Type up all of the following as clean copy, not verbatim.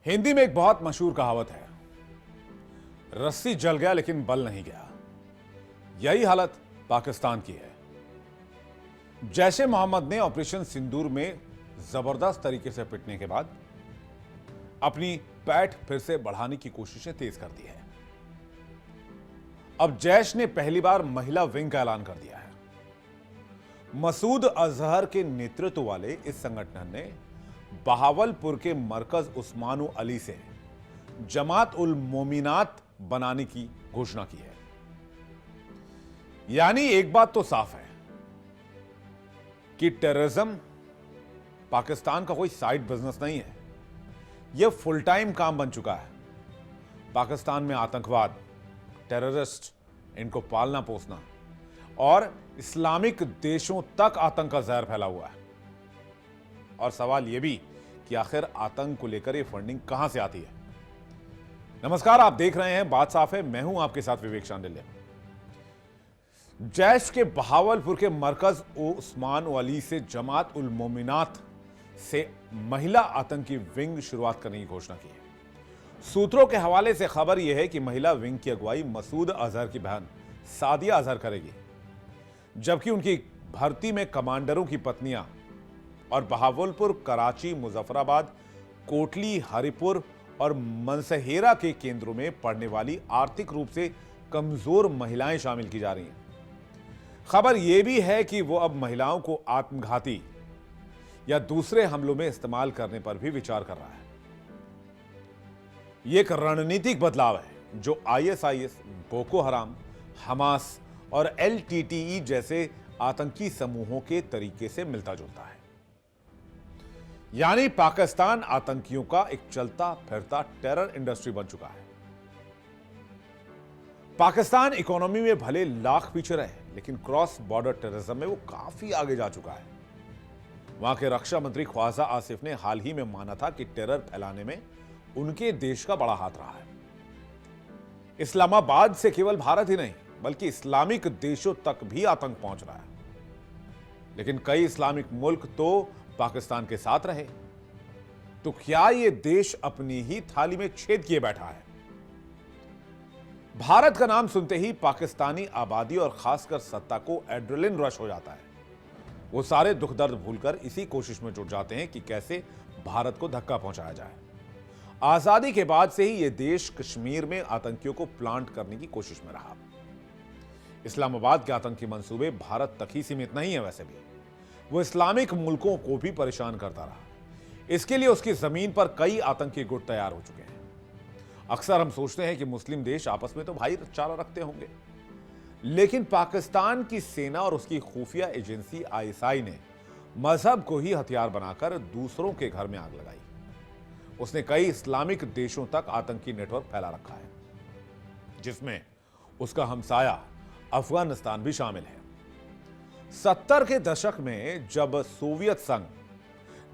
हिंदी में एक बहुत मशहूर कहावत है, रस्सी जल गया लेकिन बल नहीं गया। यही हालत पाकिस्तान की है। जैश ए मोहम्मद ने ऑपरेशन सिंदूर में जबरदस्त तरीके से पिटने के बाद अपनी पैठ फिर से बढ़ाने की कोशिशें तेज कर दी है। अब जैश ने पहली बार महिला विंग का ऐलान कर दिया है। मसूद अजहर के नेतृत्व वाले इस संगठन ने बहावलपुर के मरकज उस्मान अली से जमात उल मोमिनात बनाने की घोषणा की है। यानी एक बात तो साफ है कि टेररिज्म पाकिस्तान का कोई साइड बिजनेस नहीं है, यह फुल टाइम काम बन चुका है। पाकिस्तान में आतंकवाद, टेररिस्ट, इनको पालना पोसना और इस्लामिक देशों तक आतंक का जहर फैला हुआ है। और सवाल यह भी कि आखिर आतंक को लेकर यह फंडिंग कहां से आती है। नमस्कार, आप देख रहे हैं बात साफ है। मैं हूं आपके साथ विवेक शांडिल्य। जैश के बहावलपुर के मरकज उस्मान अली से जमात उल मोमिनात से महिला आतंकी विंग शुरुआत करने की घोषणा की है। सूत्रों के हवाले से खबर यह है कि महिला विंग की अगुवाई मसूद अजहर की बहन सादिया अजहर करेगी, जबकि उनकी भर्ती में कमांडरों की पत्नियां और बहावलपुर, कराची, मुजफ्फराबाद, कोटली, हरिपुर और मनसहेरा के केंद्रों में पढ़ने वाली आर्थिक रूप से कमजोर महिलाएं शामिल की जा रही हैं। खबर यह भी है कि वो अब महिलाओं को आत्मघाती या दूसरे हमलों में इस्तेमाल करने पर भी विचार कर रहा है। यह एक रणनीतिक बदलाव है जो आईएसआईएस, बोको हराम, हमास और एलटीटीई जैसे आतंकी समूहों के तरीके से मिलता जुलता है। यानी पाकिस्तान आतंकियों का एक चलता फिरता टेरर इंडस्ट्री बन चुका है। पाकिस्तान इकोनॉमी में भले लाख पीछे रहे, लेकिन क्रॉस बॉर्डर टेररिज्म में वो काफी आगे जा चुका है। वहां के रक्षा मंत्री ख्वाजा आसिफ ने हाल ही में माना था कि टेरर फैलाने में उनके देश का बड़ा हाथ रहा है। इस्लामाबाद से केवल भारत ही नहीं बल्कि इस्लामिक देशों तक भी आतंक पहुंच रहा है। लेकिन कई इस्लामिक मुल्क तो पाकिस्तान के साथ रहे, तो क्या यह देश अपनी ही थाली में छेद किए बैठा है? भारत का नाम सुनते ही पाकिस्तानी आबादी और खासकर सत्ता को एड्रेलिन रश हो जाता है। वो सारे दुख दर्द भूलकर इसी कोशिश में जुट जाते हैं कि कैसे भारत को धक्का पहुंचाया जाए। आजादी के बाद से ही यह देश कश्मीर में आतंकियों को प्लांट करने की कोशिश में रहा। इस्लामाबाद के आतंकी मंसूबे भारत तक ही सीमित नहीं है, वैसे भी वो इस्लामिक मुल्कों को भी परेशान करता रहा। इसके लिए उसकी जमीन पर कई आतंकी गुट तैयार हो चुके हैं। अक्सर हम सोचते हैं कि मुस्लिम देश आपस में तो भाईचारा रखते होंगे, लेकिन पाकिस्तान की सेना और उसकी खुफिया एजेंसी आईएसआई ने मजहब को ही हथियार बनाकर दूसरों के घर में आग लगाई। उसने कई इस्लामिक देशों तक आतंकी नेटवर्क फैला रखा है, जिसमें उसका हमसाया अफगानिस्तान भी शामिल है। 70 के दशक में जब सोवियत संघ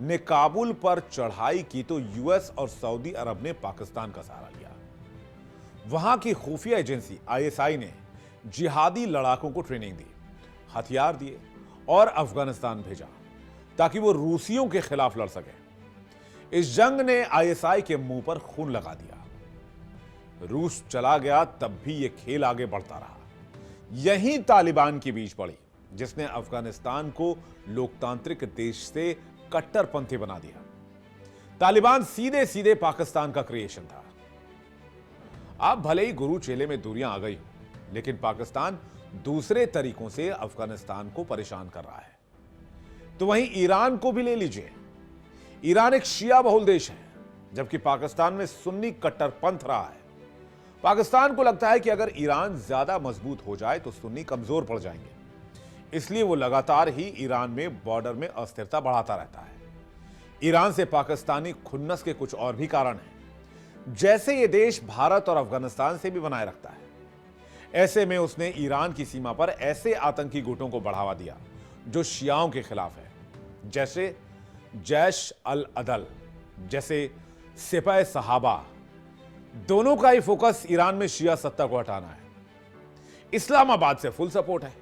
ने काबुल पर चढ़ाई की तो यूएस और सऊदी अरब ने पाकिस्तान का सहारा लिया। वहां की खुफिया एजेंसी आईएसआई ने जिहादी लड़ाकों को ट्रेनिंग दी, हथियार दिए और अफगानिस्तान भेजा ताकि वो रूसियों के खिलाफ लड़ सके। इस जंग ने आईएसआई के मुंह पर खून लगा दिया। रूस चला गया तब भी यह खेल आगे बढ़ता रहा। यही तालिबान की बीच पड़ी, जिसने अफगानिस्तान को लोकतांत्रिक देश से कट्टरपंथी बना दिया। तालिबान सीधे सीधे पाकिस्तान का क्रिएशन था। आप भले ही गुरु चेले में दूरियां आ गई हो, लेकिन पाकिस्तान दूसरे तरीकों से अफगानिस्तान को परेशान कर रहा है। तो वहीं ईरान को भी ले लीजिए। ईरान एक शिया बहुल देश है, जबकि पाकिस्तान में सुन्नी कट्टरपंथ रहा है। पाकिस्तान को लगता है कि अगर ईरान ज्यादा मजबूत हो जाए तो सुन्नी कमजोर पड़ जाएंगे, इसलिए वो लगातार ही ईरान में बॉर्डर में अस्थिरता बढ़ाता रहता है। ईरान से पाकिस्तानी खुन्नस के कुछ और भी कारण हैं, जैसे ये देश भारत और अफगानिस्तान से भी बनाए रखता है। ऐसे में उसने ईरान की सीमा पर ऐसे आतंकी गुटों को बढ़ावा दिया जो शियाओं के खिलाफ है, जैसे जैश अल अदल, जैसे सिपाह सहाबा। दोनों का ही फोकस ईरान में शिया सत्ता को हटाना है। इस्लामाबाद से फुल सपोर्ट है।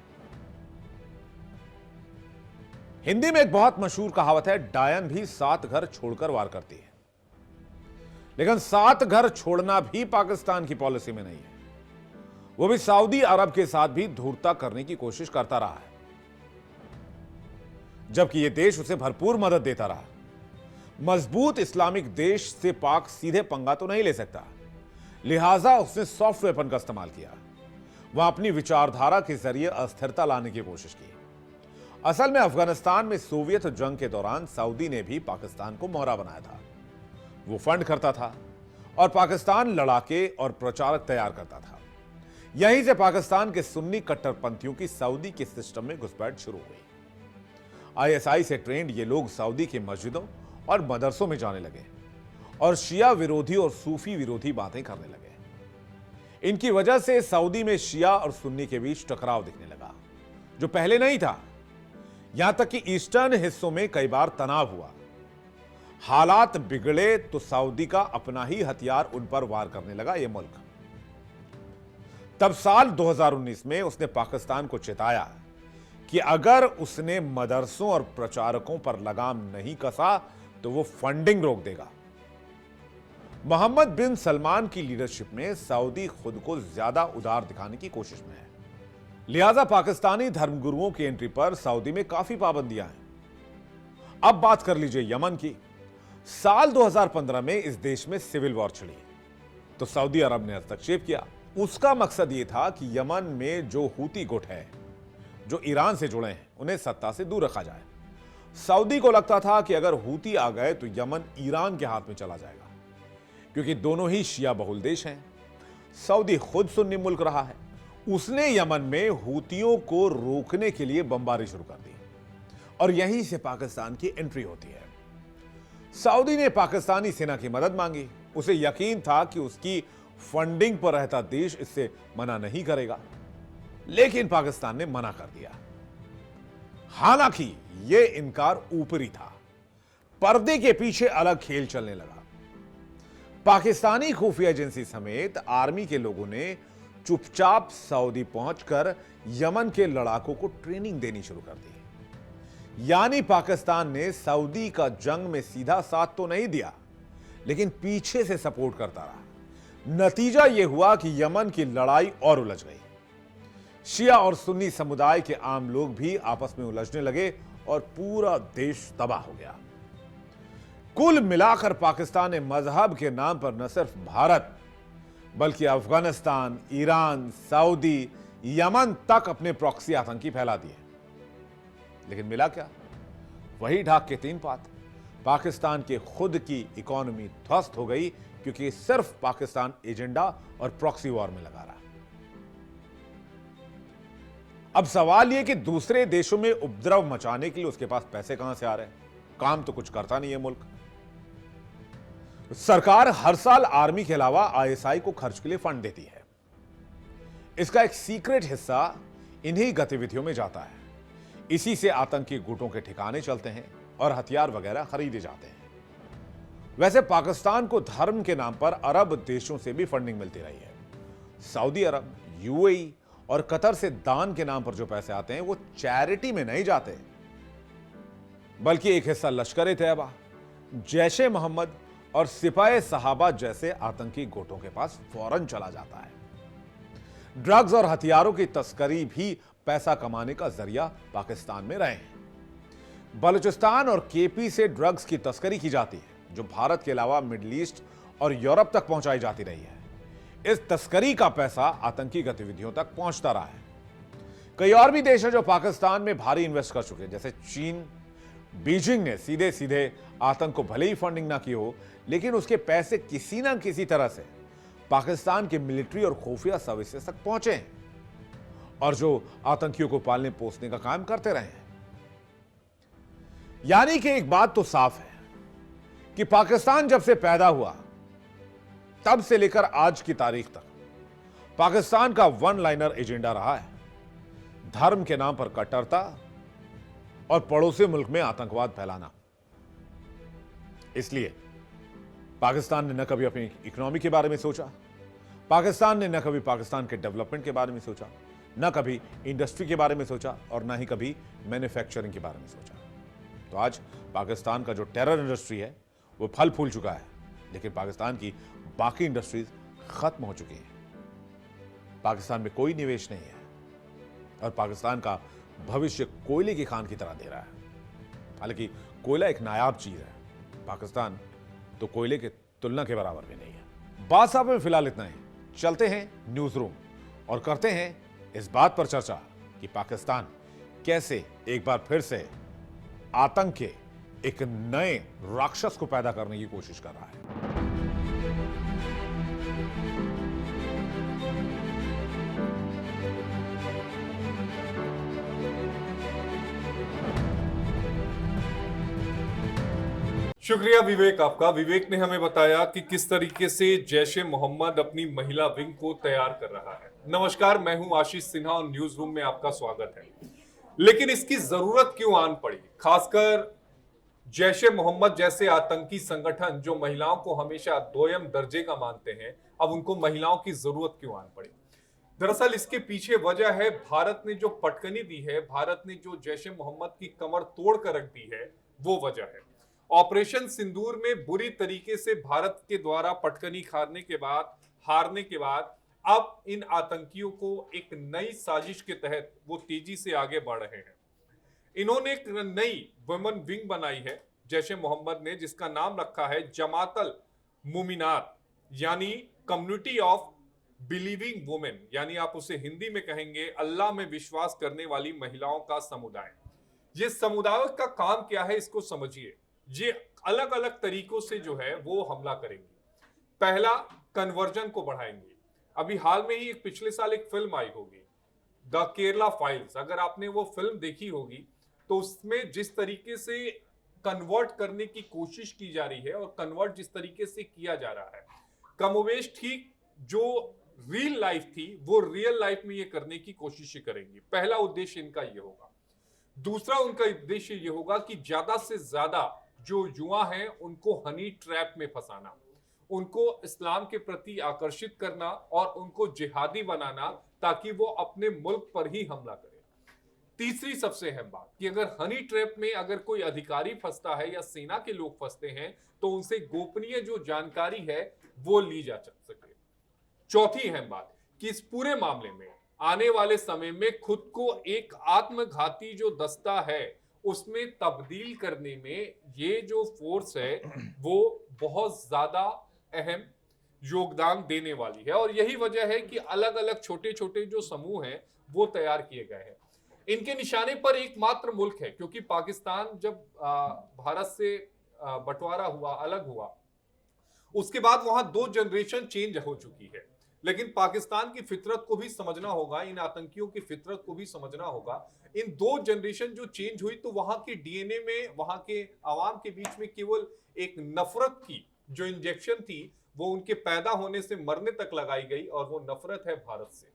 हिंदी में एक बहुत मशहूर कहावत है, डायन भी 7 घर छोड़कर वार करती है। लेकिन 7 घर छोड़ना भी पाकिस्तान की पॉलिसी में नहीं है। वो भी सऊदी अरब के साथ भी धूर्तता करने की कोशिश करता रहा है, जबकि यह देश उसे भरपूर मदद देता रहा। मजबूत इस्लामिक देश से पाक सीधे पंगा तो नहीं ले सकता, लिहाजा उसने सॉफ्ट वेपन का इस्तेमाल किया। वह अपनी विचारधारा के जरिए अस्थिरता लाने की कोशिश की। असल में अफगानिस्तान में सोवियत जंग के दौरान सऊदी ने भी पाकिस्तान को मोहरा बनाया था। वो फंड करता था और पाकिस्तान लड़ाके और प्रचारक तैयार करता था। यहीं से पाकिस्तान के सुन्नी कट्टरपंथियों की सऊदी के सिस्टम में घुसपैठ शुरू हुई। आईएसआई से ट्रेंड ये लोग सऊदी के मस्जिदों और मदरसों में जाने लगे और शिया विरोधी और सूफी विरोधी बातें करने लगे। इनकी वजह से सऊदी में शिया और सुन्नी के बीच टकराव दिखने लगा, जो पहले नहीं था। यहां तक कि ईस्टर्न हिस्सों में कई बार तनाव हुआ। हालात बिगड़े तो सऊदी का अपना ही हथियार उन पर वार करने लगा यह मुल्क। तब साल 2019 में उसने पाकिस्तान को चेताया कि अगर उसने मदरसों और प्रचारकों पर लगाम नहीं कसा तो वो फंडिंग रोक देगा। मोहम्मद बिन सलमान की लीडरशिप में सऊदी खुद को ज्यादा उदार दिखाने की कोशिश में है, लिहाजा पाकिस्तानी धर्मगुरुओं की एंट्री पर सऊदी में काफी पाबंदियां हैं। अब बात कर लीजिए यमन की। साल 2015 में इस देश में सिविल वॉर छिड़ी तो सऊदी अरब ने हस्तक्षेप किया। उसका मकसद यह था कि यमन में जो हूती गुट है, जो ईरान से जुड़े हैं, उन्हें सत्ता से दूर रखा जाए। सऊदी को लगता था कि अगर हूती आ गए तो यमन ईरान के हाथ में चला जाएगा, क्योंकि दोनों ही शिया बहुल देश हैं। सऊदी खुद सुन्नी मुल्क रहा है। उसने यमन में हूतियों को रोकने के लिए बमबारी शुरू कर दी और यहीं से पाकिस्तान की एंट्री होती है। सऊदी ने पाकिस्तानी सेना की मदद मांगी। उसे यकीन था कि उसकी फंडिंग पर रहता देश इससे मना नहीं करेगा, लेकिन पाकिस्तान ने मना कर दिया। हालांकि यह इनकार ऊपरी था, पर्दे के पीछे अलग खेल चलने लगा। पाकिस्तानी खुफिया एजेंसी समेत आर्मी के लोगों ने चुपचाप सऊदी पहुंचकर यमन के लड़ाकों को ट्रेनिंग देनी शुरू कर दी। यानी पाकिस्तान ने सऊदी का जंग में सीधा साथ तो नहीं दिया, लेकिन पीछे से सपोर्ट करता रहा। नतीजा यह हुआ कि यमन की लड़ाई और उलझ गई। शिया और सुन्नी समुदाय के आम लोग भी आपस में उलझने लगे और पूरा देश तबाह हो गया। कुल मिलाकर पाकिस्तान ने मजहब के नाम पर न सिर्फ भारत बल्कि अफगानिस्तान, ईरान, सऊदी, यमन तक अपने प्रॉक्सी आतंकी फैला दिए। लेकिन मिला क्या? वही ढाक के 3 पात। पाकिस्तान के खुद की इकोनॉमी ध्वस्त हो गई, क्योंकि सिर्फ पाकिस्तान एजेंडा और प्रॉक्सी वॉर में लगा रहा। अब सवाल यह कि दूसरे देशों में उपद्रव मचाने के लिए उसके पास पैसे कहां से आ रहे हैं? काम तो कुछ करता नहीं है मुल्क। सरकार हर साल आर्मी के अलावा आईएसआई को खर्च के लिए फंड देती है। इसका एक सीक्रेट हिस्सा इन्हीं गतिविधियों में जाता है। इसी से आतंकी गुटों के ठिकाने चलते हैं और हथियार वगैरह खरीदे जाते हैं। वैसे पाकिस्तान को धर्म के नाम पर अरब देशों से भी फंडिंग मिलती रही है। सऊदी अरब, यूएई और कतर से दान के नाम पर जो पैसे आते हैं वो चैरिटी में नहीं जाते, बल्कि एक हिस्सा लश्कर तैयबा, जैश ए मोहम्मद और सिपाही सहाबा जैसे आतंकी गुटों के पास फौरन चला जाता है। ड्रग्स और हथियारों की तस्करी भी पैसा कमाने का जरिया पाकिस्तान में रहे हैं। बलूचिस्तान और केपी से ड्रग्स की तस्करी की जाती है, जो भारत के अलावा मिडिल ईस्ट और यूरोप तक पहुंचाई जाती रही है। इस तस्करी का पैसा आतंकी गतिविधियों तक पहुंचता रहा है। कई और भी देश हैं जो पाकिस्तान में भारी इन्वेस्ट कर चुके हैं, जैसे चीन। बीजिंग ने सीधे सीधे आतंक को भले ही फंडिंग ना की हो, लेकिन उसके पैसे किसी ना किसी तरह से पाकिस्तान के मिलिट्री और खुफिया सर्विसेज तक पहुंचे हैं और जो आतंकियों को पालने पोसने का काम करते रहे हैं। यानी कि एक बात तो साफ है कि पाकिस्तान जब से पैदा हुआ तब से लेकर आज की तारीख तक पाकिस्तान का वन लाइनर एजेंडा रहा है, धर्म के नाम पर कट्टरता और पड़ोसी मुल्क में आतंकवाद फैलाना। इसलिए पाकिस्तान ने न कभी अपनी इकोनॉमी के बारे में सोचा, पाकिस्तान ने न कभी पाकिस्तान के डेवलपमेंट के बारे में सोचा, न कभी इंडस्ट्री के बारे में सोचा और न ही कभी मैन्युफैक्चरिंग के बारे में सोचा। तो आज पाकिस्तान का जो टेरर इंडस्ट्री है वो फल फूल चुका है। लेकिन पाकिस्तान की बाकी इंडस्ट्रीज खत्म हो चुकी हैं। पाकिस्तान में कोई निवेश नहीं है और पाकिस्तान का भविष्य कोयले की खान की तरह दे रहा है। हालांकि कोयला एक नायाब चीज है, पाकिस्तान तो कोयले के तुलना के बराबर भी नहीं है। बात साहब में फिलहाल इतना ही। चलते हैं न्यूज रूम और करते हैं इस बात पर चर्चा कि पाकिस्तान कैसे एक बार फिर से आतंक के एक नए राक्षस को पैदा करने की कोशिश कर रहा है। शुक्रिया विवेक आपका। विवेक ने हमें बताया कि किस तरीके से जैश ए मोहम्मद अपनी महिला विंग को तैयार कर रहा है। नमस्कार, मैं हूं आशीष सिन्हा और न्यूज रूम में आपका स्वागत है। लेकिन इसकी जरूरत क्यों आन पड़ी, खासकर जैश ए मोहम्मद जैसे आतंकी संगठन जो महिलाओं को हमेशा दोयम दर्जे का मानते हैं, अब उनको महिलाओं की जरूरत क्यों आन पड़ी? दरअसल इसके पीछे वजह है भारत ने जो पटकनी दी है, भारत ने जो जैश ए मोहम्मद की कमर तोड़ कर रख दी है, वो वजह है। ऑपरेशन सिंदूर में बुरी तरीके से भारत के द्वारा पटकनी हारने के बाद अब इन आतंकियों को एक नई साजिश के तहत वो तेजी से आगे बढ़ रहे हैं। इन्होंने एक नई वुमेन विंग बनाई है जैश ए मोहम्मद ने, जिसका नाम रखा है जमातल मुमिनात, यानी कम्युनिटी ऑफ बिलीविंग वुमेन, यानी आप उसे हिंदी में कहेंगे अल्लाह में विश्वास करने वाली महिलाओं का समुदाय। ये समुदाय का काम क्या है, इसको समझिए। ये अलग अलग तरीकों से जो है वो हमला करेंगी। पहला, कन्वर्जन को बढ़ाएंगी। अभी हाल में ही पिछले साल एक फिल्म आई होगी, द केरला फाइल्स। अगर आपने वो फिल्म देखी होगी तो उसमें जिस तरीके से कन्वर्ट करने की कोशिश की जा रही है और कन्वर्ट जिस तरीके से किया जा रहा है, कमोवेश ठीक जो रियल लाइफ थी वो रियल लाइफ में ये करने की कोशिश करेंगी। पहला उद्देश्य इनका ये होगा। दूसरा उनका उद्देश्य ये होगा कि ज्यादा से ज्यादा जो युवा हैं उनको हनी ट्रैप में फंसाना, उनको इस्लाम के प्रति आकर्षित करना और उनको जिहादी बनाना ताकि वो अपने मुल्क पर ही हमला करे। तीसरी सबसे अहम बात कि अगर हनी ट्रैप में अगर कोई अधिकारी फंसता है या सेना के लोग फंसते हैं तो उनसे गोपनीय जो जानकारी है वो ली जा सके। चौथी अहम बात कि इस पूरे मामले में आने वाले समय में खुद को एक आत्मघाती जो दस्ता है उसमें तब्दील करने में ये जो फोर्स है वो बहुत ज्यादा अहम योगदान देने वाली है। और यही वजह है कि अलग अलग छोटे छोटे जो समूह हैं वो तैयार किए गए हैं। इनके निशाने पर एकमात्र मुल्क है, क्योंकि पाकिस्तान जब भारत से बंटवारा हुआ, अलग हुआ, उसके बाद वहां 2 जनरेशन चेंज हो चुकी है। लेकिन पाकिस्तान की फितरत को भी समझना होगा, इन आतंकियों की फितरत को भी समझना होगा। इन 2 जनरेशन जो चेंज हुई तो वहां के डीएनए में, वहां के आवाम के बीच में केवल एक नफरत की जो इंजेक्शन थी वो उनके पैदा होने से मरने तक लगाई गई, और वो नफरत है भारत से।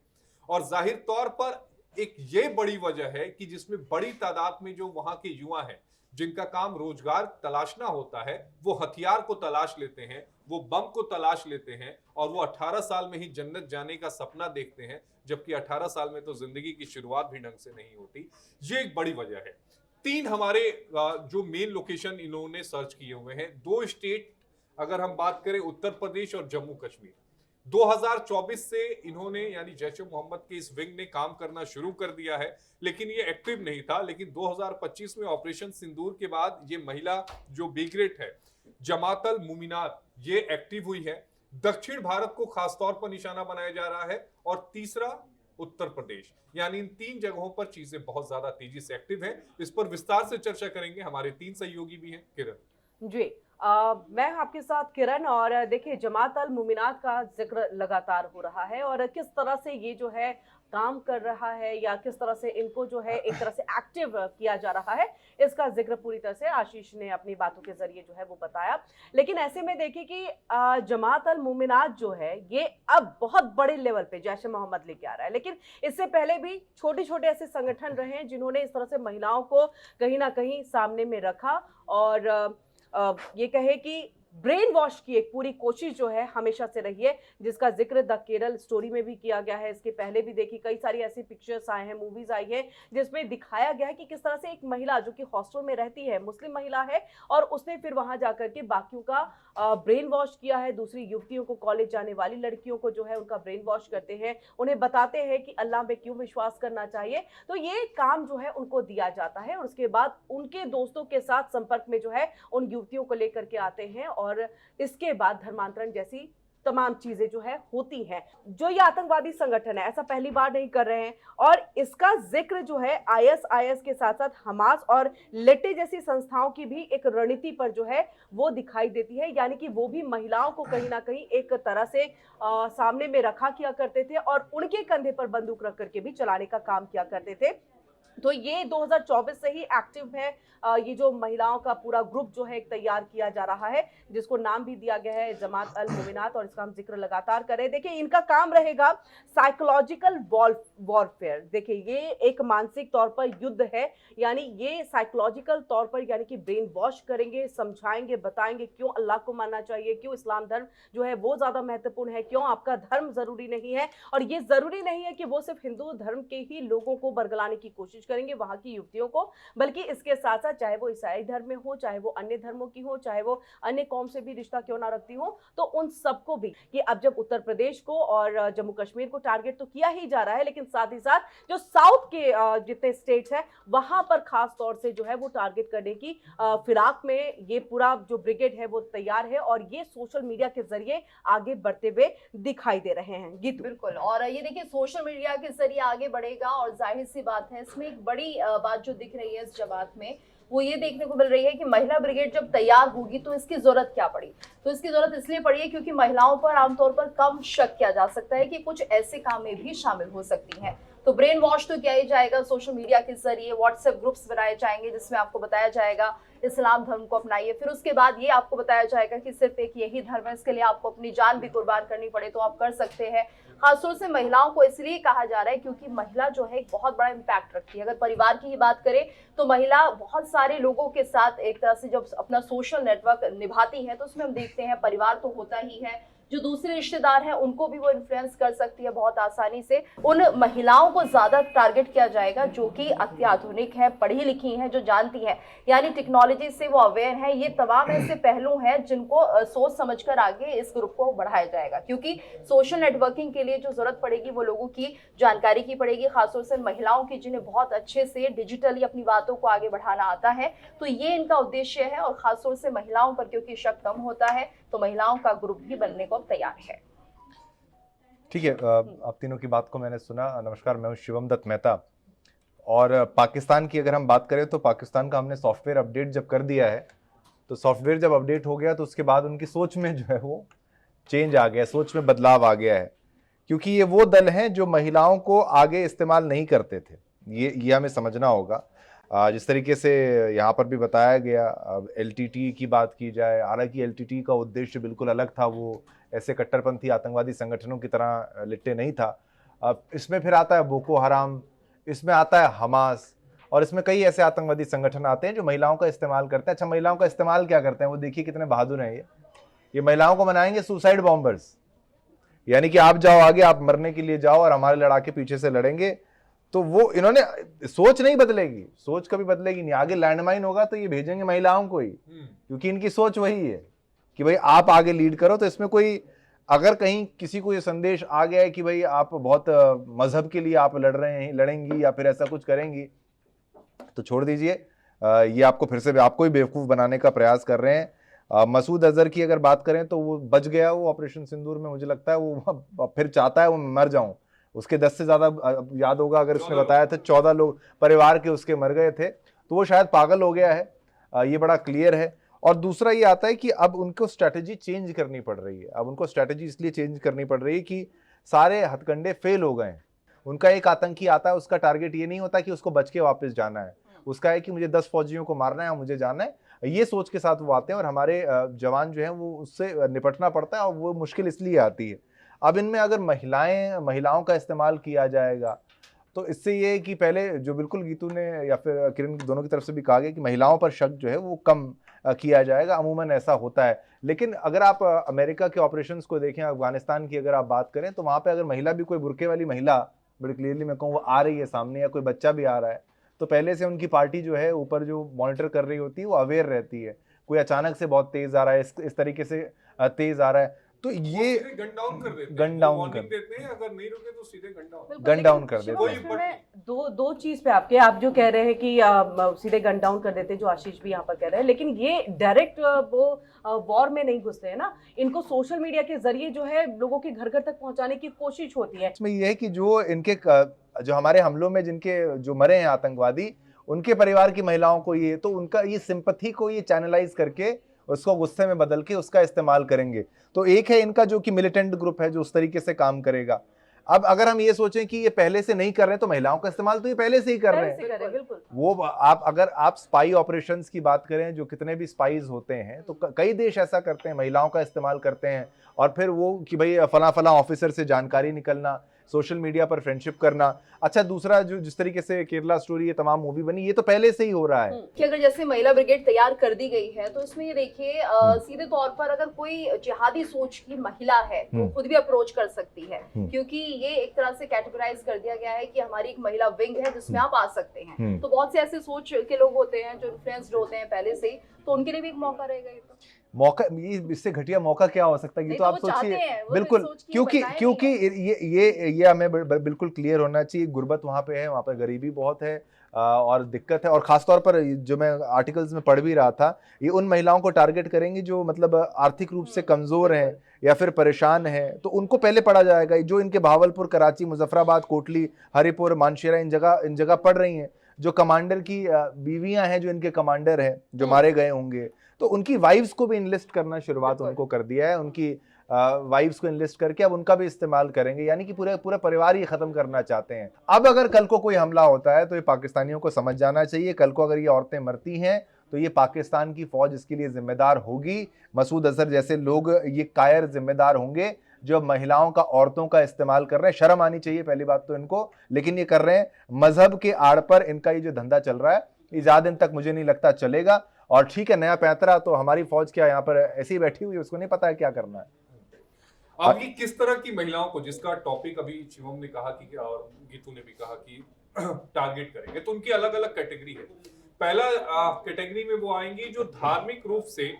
और जाहिर तौर पर एक ये बड़ी वजह है कि जिसमें बड़ी तादाद में जो वहां के युवा हैं जिनका काम रोजगार तलाशना होता है, वो हथियार को तलाश लेते हैं, वो बम को तलाश लेते हैं और वो 18 साल में ही जन्नत जाने का सपना देखते हैं, जबकि 18 साल में तो जिंदगी की शुरुआत भी ढंग से नहीं होती। ये एक बड़ी वजह है। 3 हमारे जो मेन लोकेशन इन्होंने सर्च किए हुए हैं, 2 स्टेट अगर हम बात करें, उत्तर प्रदेश और जम्मू कश्मीर। 2024 से इन्होंने यानी जैश ए मोहम्मद के इस विंग ने काम करना शुरू कर दिया है, लेकिन ये एक्टिव नहीं था। लेकिन 2025 में ऑपरेशन सिंदूर के बाद ये महिला जो बिग्रेट है जमातल मुमिनात, ये एक्टिव हुई है। दक्षिण भारत को खासतौर पर निशाना बनाया जा रहा है। और तीसरा उत्तर प्रदेश, यानी इन 3 जगहों पर चीजें बहुत ज्यादा तेजी से एक्टिव हैं। इस पर विस्तार से चर्चा करेंगे, हमारे 3 सहयोगी भी हैं। किरण जी, मैं आपके साथ किरण। और देखिए, जमात अल मुमिनात का जिक्र लगातार हो रहा है और किस तरह से ये जो है काम कर रहा है या किस तरह से इनको जो है एक तरह से एक्टिव किया जा रहा है, इसका जिक्र पूरी तरह से आशीष ने अपनी बातों के जरिए जो है वो बताया। लेकिन ऐसे में देखिए कि जमात अल मुमिनात जो है ये अब बहुत बड़े लेवल पे जैश ए मोहम्मद लेके आ रहा है। लेकिन इससे पहले भी छोटे छोटे ऐसे संगठन रहे हैं जिन्होंने इस तरह से महिलाओं को कहीं ना कहीं सामने में रखा और ये कहे कि ब्रेन वॉश की एक पूरी कोशिश जो है हमेशा से रही है, जिसका जिक्र द केरल स्टोरी में भी किया गया है। इसके पहले भी देखी कई सारी ऐसी पिक्चर्स आए हैं, मूवीज आई है, जिसमें दिखाया गया है कि किस तरह से एक महिला जो कि हॉस्टल में रहती है, मुस्लिम महिला है, और उसने फिर वहां जाकर के बाकियों का ब्रेन वॉश किया है। दूसरी युवतियों को, कॉलेज जाने वाली लड़कियों को जो है उनका ब्रेन वॉश करते हैं, उन्हें बताते हैं कि अल्लाह में क्यों विश्वास करना चाहिए। तो ये काम जो है उनको दिया जाता है और उसके बाद उनके दोस्तों के साथ संपर्क में जो है उन युवतियों को लेकर के आते हैं और इसके बाद धर्मांतरण जैसी तमाम चीजें जो है होती हैं। जो ये आतंकवादी संगठन है, ऐसा पहली बार नहीं कर रहे हैं और इसका जिक्र जो है आईएसआईएस के साथ साथ हमास और लेटे जैसी संस्थाओं की भी एक रणनीति पर जो है वो दिखाई देती है। यानी कि वो भी महिलाओं को कहीं ना कहीं एक तरह से सामने में रखा किया करते थे और उनके कंधे पर बंदूक रख करके भी चलाने का काम किया करते थे। तो ये 2024 से ही एक्टिव है। ये जो महिलाओं का पूरा ग्रुप जो है एक तैयार किया जा रहा है, जिसको नाम भी दिया गया है जमात अल मोमिनात, और इसका हम जिक्र लगातार करें। देखिए, इनका काम रहेगा साइकोलॉजिकल वॉरफेयर। देखिए, ये एक मानसिक तौर पर युद्ध है, यानी ये साइकोलॉजिकल तौर पर यानी कि ब्रेन वॉश करेंगे, समझाएंगे, बताएंगे क्यों अल्लाह को मानना चाहिए, क्यों इस्लाम धर्म जो है वो ज्यादा महत्वपूर्ण है, क्यों आपका धर्म जरूरी नहीं है। और ये जरूरी नहीं है कि वो सिर्फ हिंदू धर्म के ही लोगों को बरगलाने की कोशिश करेंगे, वहां की युवतियों को, बल्कि इसके साथ साथ चाहे वो ईसाई धर्म में हो, चाहे वो अन्य धर्मों की हो, चाहे वो अन्य कौम से भी रिश्ता क्यों ना रखती हो, तो उन सबको भी। कि अब जब उत्तर प्रदेश को और जम्मू कश्मीर को टारगेट तो किया ही जा रहा है, लेकिन साथ ही साथ जो साउथ के जितने स्टेट्स हैं वहां पर खास तौर से जो है वो टारगेट करने की फिराक में ये पूरा जो ब्रिगेड है वो तैयार है और ये सोशल मीडिया के जरिए आगे बढ़ते हुए दिखाई दे रहे हैं। गीत बिल्कुल, और ये देखिए सोशल मीडिया के जरिए आगे बढ़ेगा और जाहिर सी बात है इसमें एक बड़ी बात जो दिख रही है इस जमात में, वो ये देखने को मिल रही है कि महिला ब्रिगेड जब तैयार होगी तो इसकी जरूरत क्या पड़ी। तो इसकी जरूरत इसलिए पड़ी है क्योंकि महिलाओं पर आमतौर पर कम शक किया जा सकता है कि कुछ ऐसे काम में भी शामिल हो सकती हैं। तो ब्रेन वॉश तो किया ही जाएगा, सोशल मीडिया के जरिए व्हाट्सएप ग्रुप्स बनाए जाएंगे जिसमें आपको बताया जाएगा इस्लाम धर्म को अपनाइए। फिर उसके बाद ये आपको बताया जाएगा कि सिर्फ एक यही धर्म है, इसके लिए आपको अपनी जान भी कुर्बान करनी पड़े तो आप कर सकते हैं। खासतौर से महिलाओं को इसलिए कहा जा रहा है क्योंकि महिला जो है एक बहुत बड़ा इम्पैक्ट रखती है। अगर परिवार की ही बात करें तो महिला बहुत सारे लोगों के साथ एक तरह से जब अपना सोशल नेटवर्क निभाती है तो उसमें हम देखते हैं परिवार तो होता ही है, जो दूसरे रिश्तेदार हैं उनको भी वो इन्फ्लुएंस कर सकती है बहुत आसानी से। उन महिलाओं को ज्यादा टारगेट किया जाएगा जो कि अत्याधुनिक है, पढ़ी लिखी हैं, जो जानती हैं, यानी टेक्नोलॉजी से वो अवेयर है। ये तमाम ऐसे पहलू हैं जिनको सोच समझकर आगे इस ग्रुप को बढ़ाया जाएगा, क्योंकि सोशल नेटवर्किंग के लिए जो जरूरत पड़ेगी वो लोगों की जानकारी की पड़ेगी, खासतौर से महिलाओं की जिन्हें बहुत अच्छे से डिजिटली अपनी बातों को आगे बढ़ाना आता है। तो ये इनका उद्देश्य है और खासतौर से महिलाओं पर क्योंकि शक कम होता है तो महिलाओं का ग्रुप भी बनने को तैयार है। ठीक है, आप तीनों की बात को मैंने सुना। नमस्कार, मैं हूं शिवम दत्त मेहता। और पाकिस्तान की अगर हम बात करें तो पाकिस्तान का हमने सॉफ्टवेयर अपडेट जब कर दिया है, तो सॉफ्टवेयर जब अपडेट हो गया तो उसके बाद उनकी सोच में जो है वो चेंज आ गया, सोच में बदलाव आ गया है, क्योंकि ये वो दल हैं जो महिलाओं को आगे इस्तेमाल नहीं करते थे। ये हमें समझना होगा। जिस तरीके से यहाँ पर भी बताया गया, LTT की बात की जाए, हालांकि LTT का उद्देश्य बिल्कुल अलग था, वो ऐसे कट्टरपंथी आतंकवादी संगठनों की तरह लिट्टे नहीं था। अब इसमें फिर आता है बोको हराम, इसमें आता है हमास, और इसमें कई ऐसे आतंकवादी संगठन आते हैं जो महिलाओं का इस्तेमाल करते हैं। अच्छा, महिलाओं का इस्तेमाल क्या करते हैं वो देखिए, कितने बहादुर हैं ये महिलाओं को बनाएंगे सुसाइड बॉम्बर्स, यानी कि आप जाओ आगे, आप मरने के लिए जाओ और हमारे लड़ाके पीछे से लड़ेंगे। तो वो इन्होंने सोच नहीं बदलेगी, सोच कभी बदलेगी नहीं। आगे लैंडमाइन होगा तो ये भेजेंगे महिलाओं को ही, क्योंकि इनकी सोच वही है कि भाई आप आगे लीड करो। तो इसमें कोई अगर कहीं किसी को ये संदेश आ गया है कि भाई आप बहुत मजहब के लिए आप लड़ रहे हैं, लड़ेंगी या फिर ऐसा कुछ करेंगी, तो छोड़ दीजिए। ये आपको फिर से आपको ही बेवकूफ़ बनाने का प्रयास कर रहे हैं। मसूद अजहर की अगर बात करें तो वो बच गया, वो ऑपरेशन सिंदूर में, मुझे लगता है वो फिर चाहता है वो मर जाऊं। उसके 10 से ज़्यादा, याद होगा अगर उसने बताया था 14 लोग परिवार के उसके मर गए थे, तो वो शायद पागल हो गया है। ये बड़ा क्लियर है। और दूसरा ये आता है कि अब उनको स्ट्रैटेजी चेंज करनी पड़ रही है। अब उनको स्ट्रैटेजी इसलिए चेंज करनी पड़ रही है कि सारे हथकंडे फेल हो गए हैं। उनका एक आतंकी आता है, उसका टारगेट ये नहीं होता कि उसको बच के वापस जाना है, उसका है कि मुझे 10 फौजियों को मारना है और मुझे जाना है। ये सोच के साथ वो आते हैं और हमारे जवान जो हैं वो उससे निपटना पड़ता है, और वो मुश्किल इसलिए आती है। अब इनमें अगर महिलाओं का इस्तेमाल किया जाएगा तो इससे ये है कि पहले जो बिल्कुल गीतू ने या फिर किरण दोनों की तरफ से भी कहा गया कि महिलाओं पर शक जो है वो कम किया जाएगा, अमूमन ऐसा होता है। लेकिन अगर आप अमेरिका के ऑपरेशंस को देखें, अफगानिस्तान की अगर आप बात करें, तो वहाँ पे अगर महिला भी, कोई बुर्के वाली महिला बड़ी क्लियरली मैं कहूँ वो आ रही है सामने, या कोई बच्चा भी आ रहा है, तो पहले से उनकी पार्टी जो है ऊपर जो मॉनिटर कर रही होती है वो अवेयर रहती है। कोई अचानक से बहुत तेज आ रहा है, इस तरीके से तेज आ रहा है, तो ये गन डाउन कर देते हैं, गन डाउन वार्निंग कर देते हैं, अगर नहीं रुके तो सीधे गन डाउन। बिल्कुल, गन डाउन लेकिन कर देते शिवम, हैं। इसमें मैं दो चीज पे आप जो कह रहे हैं कि सीधे गन डाउन कर देते हैं, जो आशीष भी यहाँ पर कह रहे हैं, लेकिन ये डायरेक्ट वो वॉर में नहीं घुसते हैं ना, इनको सोशल मीडिया के जरिए जो है लोगों के घर घर तक पहुंचाने की कोशिश होती है। इसमें ये है कि जो हमारे हमलों में जिनके जो मरे हैं आतंकवादी, उनके परिवार की महिलाओं को ये, तो उनका ये सिंपैथी को ये चैनलाइज करके उसको गुस्से में बदल के उसका इस्तेमाल करेंगे। तो एक है इनका जो कि मिलिटेंट ग्रुप है जो उस तरीके से काम करेगा। अब अगर हम ये सोचें कि ये पहले से नहीं कर रहे, तो महिलाओं का इस्तेमाल तो ये पहले से ही कर रहे हैं। बिल्कुल। वो अगर आप स्पाई ऑपरेशंस की बात करें, जो कितने भी स्पाइज होते हैं, तो कई देश ऐसा करते हैं, महिलाओं का इस्तेमाल करते हैं, और फिर वो कि भाई फला ऑफिसर से जानकारी निकलना, सोशल मीडिया पर फ्रेंडशिप करना। अच्छा, दूसरा जो जिस तरीके से केरला स्टोरी, ये तमाम मूवी बनी, ये तो पहले से ही हो रहा है कि अगर जैसे महिला ब्रिगेड तैयार कर दी गई है, तो इसमें ये देखिए सीधे तौर पर अगर कोई जिहादी सोच की महिला है तो खुद भी अप्रोच कर सकती है, क्योंकि ये एक तरह से कैटेगराइज कर दिया गया है कि हमारी एक महिला विंग है जिसमें आप आ सकते हैं। तो बहुत से ऐसे सोच के लोग होते हैं जो इन्फ्लुएंस्ड होते हैं पहले से, तो उनके लिए भी एक मौका रहेगा। ये तो मौका, इससे घटिया मौका क्या हो सकता है? ये तो आप सोचिए, बिल्कुल, क्योंकि ये हमें बिल्कुल क्लियर होना चाहिए। गुर्बत वहाँ पे है, वहाँ पे गरीबी बहुत है और दिक्कत है, और खासतौर पर जो मैं आर्टिकल्स में पढ़ भी रहा था, ये उन महिलाओं को टारगेट करेंगे जो मतलब आर्थिक रूप से कमजोर हैं या फिर परेशान हैं, तो उनको पहले पढ़ा जाएगा। जो इनके भावलपुर, कराची, मुजफ्फराबाद, कोटली, हरिपुर, मानशेरा, इन जगह पढ़ रही हैं, जो कमांडर की बीवियां हैं, जो इनके कमांडर हैं जो मारे गए होंगे, तो उनकी वाइफ्स को भी इनलिस्ट करना शुरुआत उनको कर दिया है। उनकी वाइफ्स को इनलिस्ट करके अब उनका भी इस्तेमाल करेंगे, यानी कि पूरा परिवार ही खत्म करना चाहते हैं। अब अगर कल को कोई हमला होता है तो ये पाकिस्तानियों को समझ जाना चाहिए, कल को अगर ये औरतें मरती हैं तो ये पाकिस्तान की फौज इसके लिए जिम्मेदार होगी। मसूद अजहर जैसे लोग ये कायर जिम्मेदार होंगे जो महिलाओं का, औरतों का इस्तेमाल कर रहे हैं। शर्म आनी चाहिए पहली बात तो इनको, लेकिन ये कर रहे हैं मजहब के आड़ पर। इनका ये जो धंधा चल रहा है ये ज्यादा दिन तक मुझे नहीं लगता चलेगा। और ठीक है, नया पैंतरा, तो हमारी फौज क्या यहाँ पर ऐसी ही बैठी हुई है, उसको नहीं पता है क्या करना है। आप ये किस तरह की महिलाओं को, जिसका टॉपिक अभी शिवम ने कहा कि, और गीतू ने भी कहा कि टारगेट करेंगे, तो उनकी अलग अलग कैटेगरी है। पहला कैटेगरी में वो आएंगी जो धार्मिक रूप से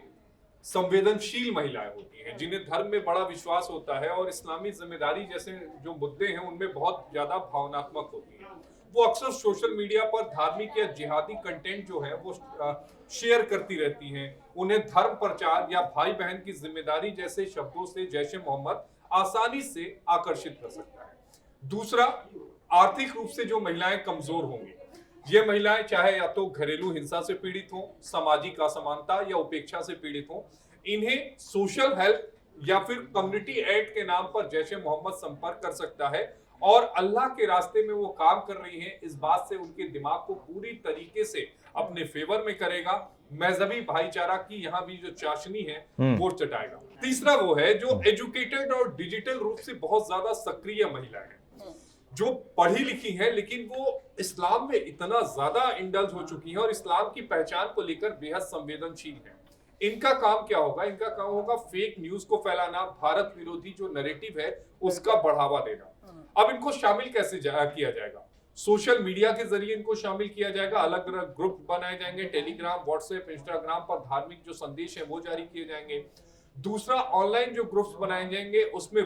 संवेदनशील महिलाएं होती हैं, जिन्हें धर्म में बड़ा विश्वास होता है और इस्लामी जिम्मेदारी जैसे जो मुद्दे हैं उनमें बहुत ज्यादा भावनात्मक होती है। वो अक्सर सोशल मीडिया पर धार्मिक या जिहादी कंटेंट जो है वो शेयर करती रहती हैं। उन्हें धर्म प्रचार या भाई बहन की जिम्मेदारी जैसे शब्दों से जैश ए मोहम्मद आसानी से आकर्षित कर सकता है। दूसरा, आर्थिक रूप से जो महिलाएं कमजोर होंगी, ये महिलाएं चाहे या तो घरेलू हिंसा से पीड़ित हो, सामाजिक असमानता या उपेक्षा से पीड़ित हो, इन्हें सोशल हेल्प या फिर कम्युनिटी एड के नाम पर जैश ए मोहम्मद संपर्क कर सकता है और अल्लाह के रास्ते में वो काम कर रही हैं, इस बात से उनके दिमाग को पूरी तरीके से अपने फेवर में करेगा। मजहबी भाईचारा की यहाँ भी जो चाशनी है वो चटाएगा। तीसरा वो है जो एजुकेटेड और डिजिटल रूप से बहुत ज्यादा सक्रिय महिला है, जो पढ़ी लिखी है लेकिन वो इस्लाम में इतना ज्यादा इंडल्ज हो चुकी है और इस्लाम की पहचान को लेकर बेहद संवेदनशील है। इनका काम क्या होगा? इनका काम होगा फेक न्यूज को फैलाना, भारत विरोधी जो नैरेटिव है उसका बढ़ावा देना। अब इनको शामिल कैसे किया जाएगा? सोशल मीडिया के जरिए इनको शामिल किया जाएगा। अलग अलग ग्रुप बनाए जाएंगे, टेलीग्राम, व्हाट्सएप, इंस्टाग्राम पर धार्मिक जो संदेश है वो जारी किए जाएंगे। दूसरा, ऑनलाइन जो ग्रुप्स बनाए जाएंगे उसमें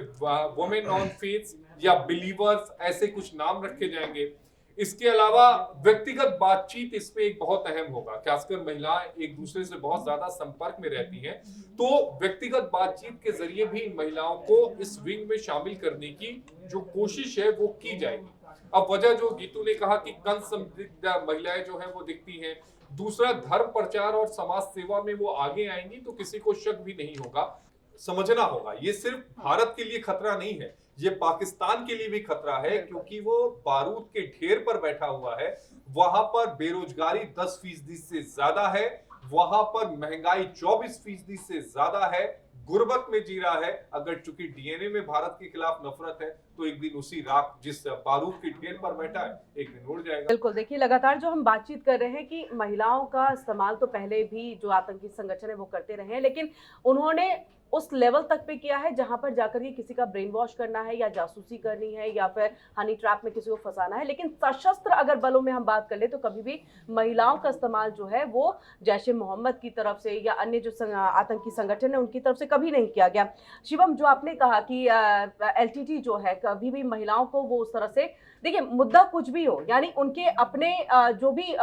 वुमेन ऑन फेथ या बिलीवर्स ऐसे कुछ नाम रखे जाएंगे। इसके अलावा व्यक्तिगत बातचीत इसमें एक बहुत अहम होगा, खासकर महिलाएं एक दूसरे से बहुत ज्यादा संपर्क में रहती हैं, तो व्यक्तिगत बातचीत के जरिए भी इन महिलाओं को इस विंग में शामिल करने की जो कोशिश है वो की जाएगी। अब वजह जो गीतू ने कहा कि कम संदिग्ध महिलाएं जो है वो दिखती हैं। दूसरा, धर्म प्रचार और समाज सेवा में वो आगे आएंगी तो किसी को शक भी नहीं होगा। समझना होगा ये सिर्फ भारत के लिए खतरा नहीं है, ये पाकिस्तान के लिए भी खतरा है, क्योंकि वो बारूद के ढेर पर बैठा हुआ है। वहां पर बेरोजगारी 10% से ज्यादा है, वहां पर महंगाई 24% से ज्यादा है, गुर्बत में जी रहा है। अगर चूंकि डीएनए में भारत के खिलाफ नफरत है तो एक दिन उसी राख जिस बारूद के ढेर पर बैठा है एक दिन उड़ जाएगा। बिल्कुल, देखिए लगातार जो हम बातचीत कर रहे हैं कि महिलाओं का इस्तेमाल तो पहले भी जो आतंकी संगठन है वो करते रहे हैं, लेकिन उन्होंने उस लेवल तक पे किया है जहां पर जाकर के किसी का ब्रेन वॉश करना है या जासूसी करनी है या फिर हनी ट्रैप में किसी को फंसाना है। लेकिन सशस्त्र अगर बलों में हम बात कर ले तो कभी भी महिलाओं का इस्तेमाल जो है वो जैश ए मोहम्मद की तरफ से या अन्य जो आतंकी संगठन है उनकी तरफ से कभी नहीं किया गया। शिवम, जो आपने कहा कि एलटीटी जो है कभी भी महिलाओं को वो उस तरह से, देखिए मुद्दा कुछ भी हो, यानी उनके अपने जो भी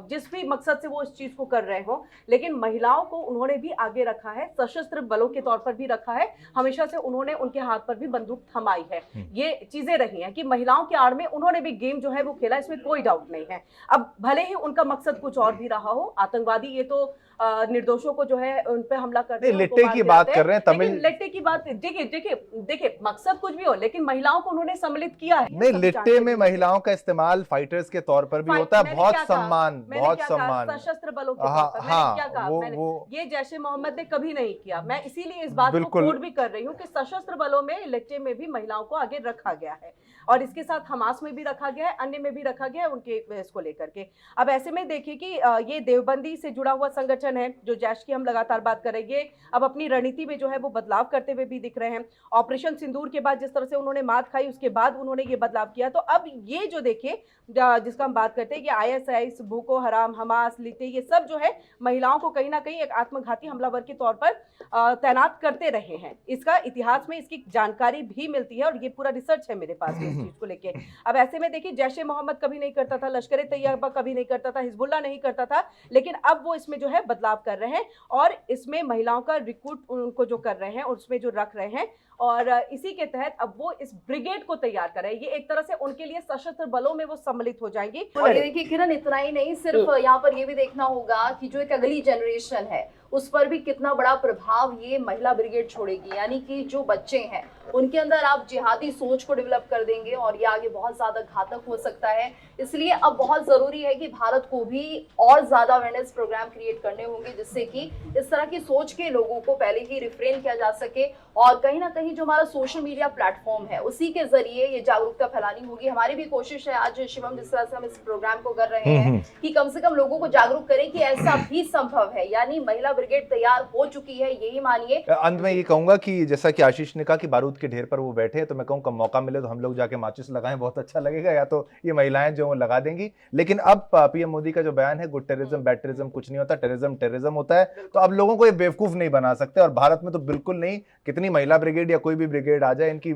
जिस भी मकसद से वो इस चीज को कर रहे हो, लेकिन महिलाओं को उन्होंने भी आगे रखा है, सशस्त्र बलों के तौर पर भी रखा है। हमेशा से उन्होंने उनके हाथ पर भी बंदूक थमाई है। ये चीजें रही हैं कि महिलाओं के आड़ में उन्होंने भी गेम जो है वो खेला, इसमें कोई डाउट नहीं है। अब भले ही उनका मकसद कुछ और भी रहा हो, आतंकवादी ये तो निर्दोषों को जो है उन पे हमला करते हैं, लिट्टे की बात कर रहे हैं, तमिल लिट्टे की बात, देखिए मकसद कुछ भी हो, लेकिन महिलाओं को उन्होंने सम्मिलित किया है। नहीं, लिट्टे में महिलाओं का इस्तेमाल फाइटर्स के तौर पर भी होता है। बहुत सम्मान, बहुत सम्मान सशस्त्र बलों के तौर पर। मैंने क्या कहा? ये जैश ए मोहम्मद ने कभी नहीं किया। मैं इसीलिए इस बात को कोट भी कर रही हूँ कि सशस्त्र बलों में लिट्टे में भी महिलाओं को आगे रखा गया है और इसके साथ हमास में भी रखा गया है, अन्य में भी रखा गया है उनके इसको लेकर के। अब ऐसे में देखिए कि ये देवबंदी से जुड़ा हुआ संगठन है जो जैश की हम लगातार बात करेंगे, अब अपनी रणनीति में जो है वो बदलाव करते हुए भी दिख रहे हैं। ऑपरेशन सिंदूर के बाद जिस तरह से उन्होंने मात खाई, उसके बाद उन्होंने ये बदलाव किया। तो अब ये जो देखिए जिसका हम बात करते हैं कि आईएसआईएस, बोको हराम, हमास, लिट्टे, ये सब जो है महिलाओं को कहीं ना कहीं एक आत्मघाती हमलावर के तौर पर तैनात करते रहे हैं। इसका इतिहास में इसकी जानकारी भी मिलती है और ये पूरा रिसर्च है मेरे पास इस चीज को लेके। अब ऐसे में देखिए जैश ए मोहम्मद कभी नहीं करता था, लश्कर ए तैयबा कभी नहीं करता था, हिजबुल्लाह नहीं करता था, लेकिन अब वो इसमें जो है बदलाव कर रहे हैं और इसमें महिलाओं का रिक्रूट उनको जो कर रहे हैं उसमें जो रख रहे हैं और इसी के तहत अब वो इस ब्रिगेड को तैयार कर रहे हैं। ये एक तरह से उनके लिए सशस्त्र बलों में वो सम्मिलित हो जाएंगी। और ये देखिए किरण, इतना ही नहीं, सिर्फ यहाँ पर ये भी देखना होगा कि जो एक अगली जनरेशन है उस पर भी कितना बड़ा प्रभाव ये महिला ब्रिगेड छोड़ेगी। यानी कि जो बच्चे हैं उनके अंदर आप जिहादी सोच को डेवलप कर देंगे और ये आगे बहुत ज्यादा घातक हो सकता है। इसलिए अब बहुत जरूरी है कि भारत को भी और ज्यादा अवेयरनेस प्रोग्राम क्रिएट करने होंगे जिससे कि इस तरह की सोच के लोगों को पहले ही रिफ्रेन किया जा सके और कहीं ना कहीं जो हमारा सोशल मीडिया प्लेटफॉर्म है उसी के जरिए ये जागरूकता फैलानी होगी। हमारी भी कोशिश है आज शिवम जिस तरह से हम इस प्रोग्राम को कर रहे हैं कि कम से कम लोगों को जागरूक करें कि ऐसा भी संभव है। यानी महिला ब्रिगेड तैयार हो चुकी है, यही मानिए। अंत में ये कहूंगा कि जैसा कि आशीष ने कहा कि बारूद के ढेर पर वो बैठे हैं, तो मैं कहूँ कब मौका मिले तो हम लोग जाके माचिस लगाएं, बहुत अच्छा लगेगा। या तो ये महिलाएं जो लगा देंगी। लेकिन अब पीएम मोदी का जो बयान है, गुड टेररिज्म बैड टेररिज्म कुछ नहीं होता, टेररिज्म टेररिज्म होता है। तो अब लोगों को ये बेवकूफ नहीं बना सकते और भारत में तो बिल्कुल नहीं। कितनी महिला ब्रिगेड या कोई भी ब्रिगेड आ जाए, इनकी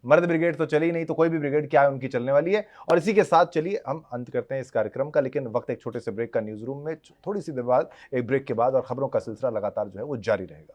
मर्द ब्रिगेड तो चली नहीं, तो कोई भी ब्रिगेड क्या है उनकी चलने वाली है। और इसी के साथ चलिए हम अंत करते हैं इस कार्यक्रम का, लेकिन वक्त एक छोटे से ब्रेक का। न्यूज रूम में थोड़ी सी देर बाद, एक ब्रेक के बाद और खबरों का सिलसिला लगातार जो है वो जारी रहेगा।